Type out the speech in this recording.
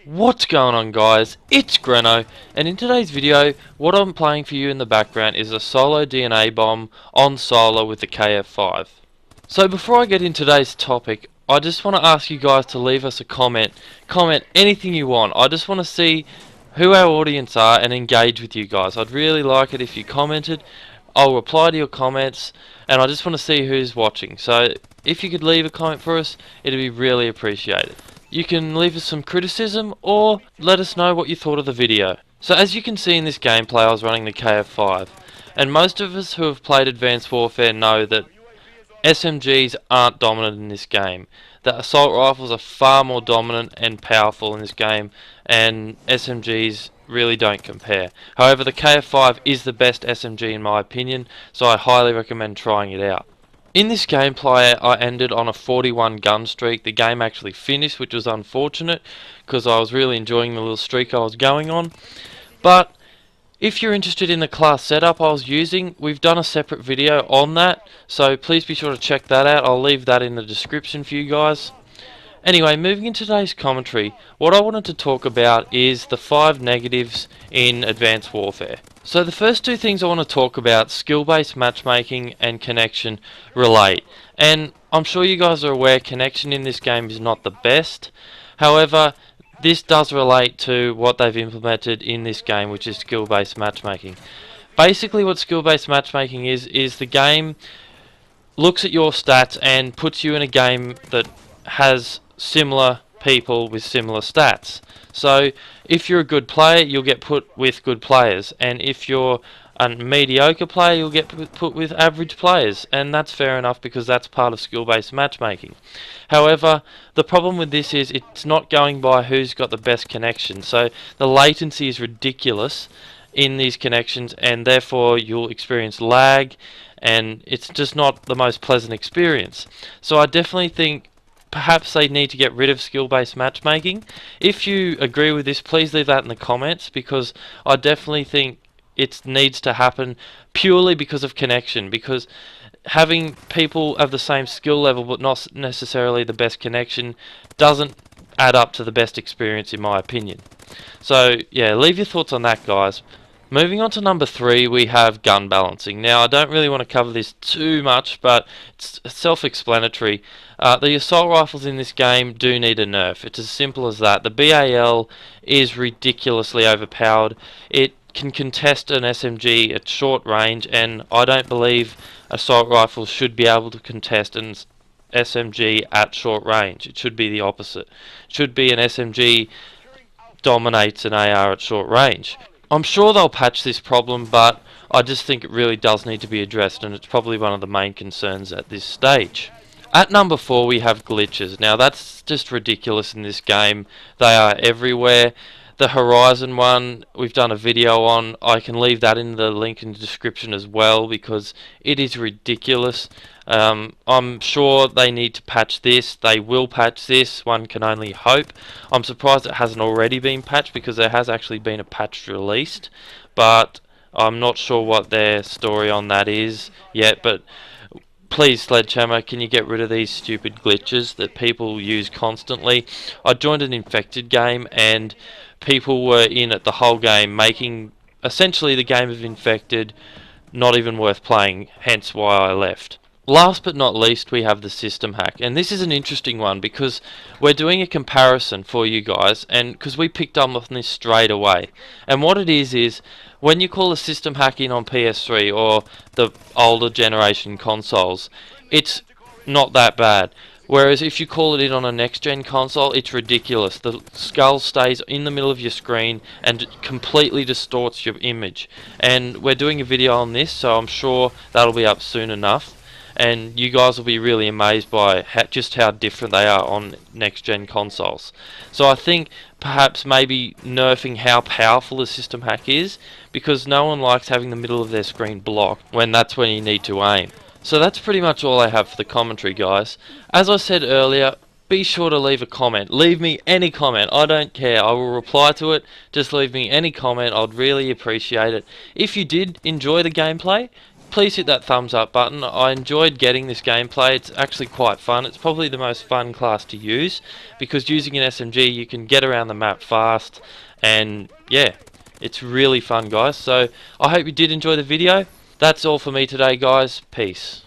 What's going on, guys? It's Greno, and in today's video what I'm playing for you in the background is a solo DNA bomb on solar with the KF5. So before I get into today's topic, I just want to ask you guys to leave us a comment anything you want. I just want to see who our audience are and engage with you guys. I'd really like it if you commented. I'll reply to your comments, and I just want to see who's watching. So if you could leave a comment for us, it'd be really appreciated. You can leave us some criticism or let us know what you thought of the video. So as you can see in this gameplay, I was running the KF5, and most of us who have played Advanced Warfare know that SMGs aren't dominant in this game. The assault rifles are far more dominant and powerful in this game, and SMGs really don't compare. However, the KF5 is the best SMG in my opinion, so I highly recommend trying it out. In this gameplay I ended on a 41 gun streak. The game actually finished, which was unfortunate because I was really enjoying the little streak I was going on. But if you're interested in the class setup I was using, we've done a separate video on that, so please be sure to check that out. I'll leave that in the description for you guys. Anyway, moving into today's commentary, what I wanted to talk about is the 5 negatives in Advanced Warfare. So the first two things I want to talk about, skill-based matchmaking and connection, relate. And I'm sure you guys are aware connection in this game is not the best. However, this does relate to what they've implemented in this game, which is skill-based matchmaking. Basically what skill-based matchmaking is the game looks at your stats and puts you in a game that has similar people with similar stats. So if you're a good player, you'll get put with good players, and if you're a mediocre player, you'll get put with average players, and that's fair enough because that's part of skill-based matchmaking. However, the problem with this is it's not going by who's got the best connection, so the latency is ridiculous in these connections, and therefore you'll experience lag, and it's just not the most pleasant experience. So I definitely think perhaps they need to get rid of skill-based matchmaking. If you agree with this, please leave that in the comments, because I definitely think it needs to happen purely because of connection, because having people of the same skill level but not necessarily the best connection doesn't add up to the best experience in my opinion. So yeah, leave your thoughts on that, guys. Moving on to number 3, we have gun balancing. Now I don't really want to cover this too much, but it's self-explanatory. The assault rifles in this game do need a nerf. It's as simple as that. The BAL is ridiculously overpowered. It can contest an SMG at short range, and I don't believe assault rifles should be able to contest an SMG at short range. It should be the opposite. It should be an SMG dominates an AR at short range. I'm sure they'll patch this problem, but I just think it really does need to be addressed, and it's probably one of the main concerns at this stage. At number 4 we have glitches. Now that's just ridiculous in this game. They are everywhere. The Horizon one we've done a video on. I can leave that in the link in the description as well, because it is ridiculous. I'm sure they need to patch this. They will patch this, one can only hope. I'm surprised it hasn't already been patched, because there has actually been a patch released, but I'm not sure what their story on that is yet. But please, Sledgehammer, can you get rid of these stupid glitches that people use constantly? I joined an infected game and people were in it the whole game, making essentially the game of infected not even worth playing, hence why I left. Last but not least, we have the system hack, and this is an interesting one because we're doing a comparison for you guys, and because we picked up on this straight away. And what it is when you call a system hack in on PS3 or the older generation consoles, it's not that bad. Whereas if you call it in on a next-gen console, it's ridiculous. The skull stays in the middle of your screen and it completely distorts your image. And we're doing a video on this, so I'm sure that'll be up soon enough. And you guys will be really amazed by just how different they are on next-gen consoles. So I think perhaps maybe nerfing how powerful the system hack is, because no one likes having the middle of their screen blocked when that's when you need to aim. So that's pretty much all I have for the commentary, guys. As I said earlier, be sure to leave a comment. Leave me any comment. I don't care. I will reply to it. Just leave me any comment. I'd really appreciate it. If you did enjoy the gameplay, please hit that thumbs up button. I enjoyed getting this gameplay. It's actually quite fun. It's probably the most fun class to use, because using an SMG you can get around the map fast, and yeah, it's really fun, guys. So I hope you did enjoy the video. That's all for me today, guys. Peace.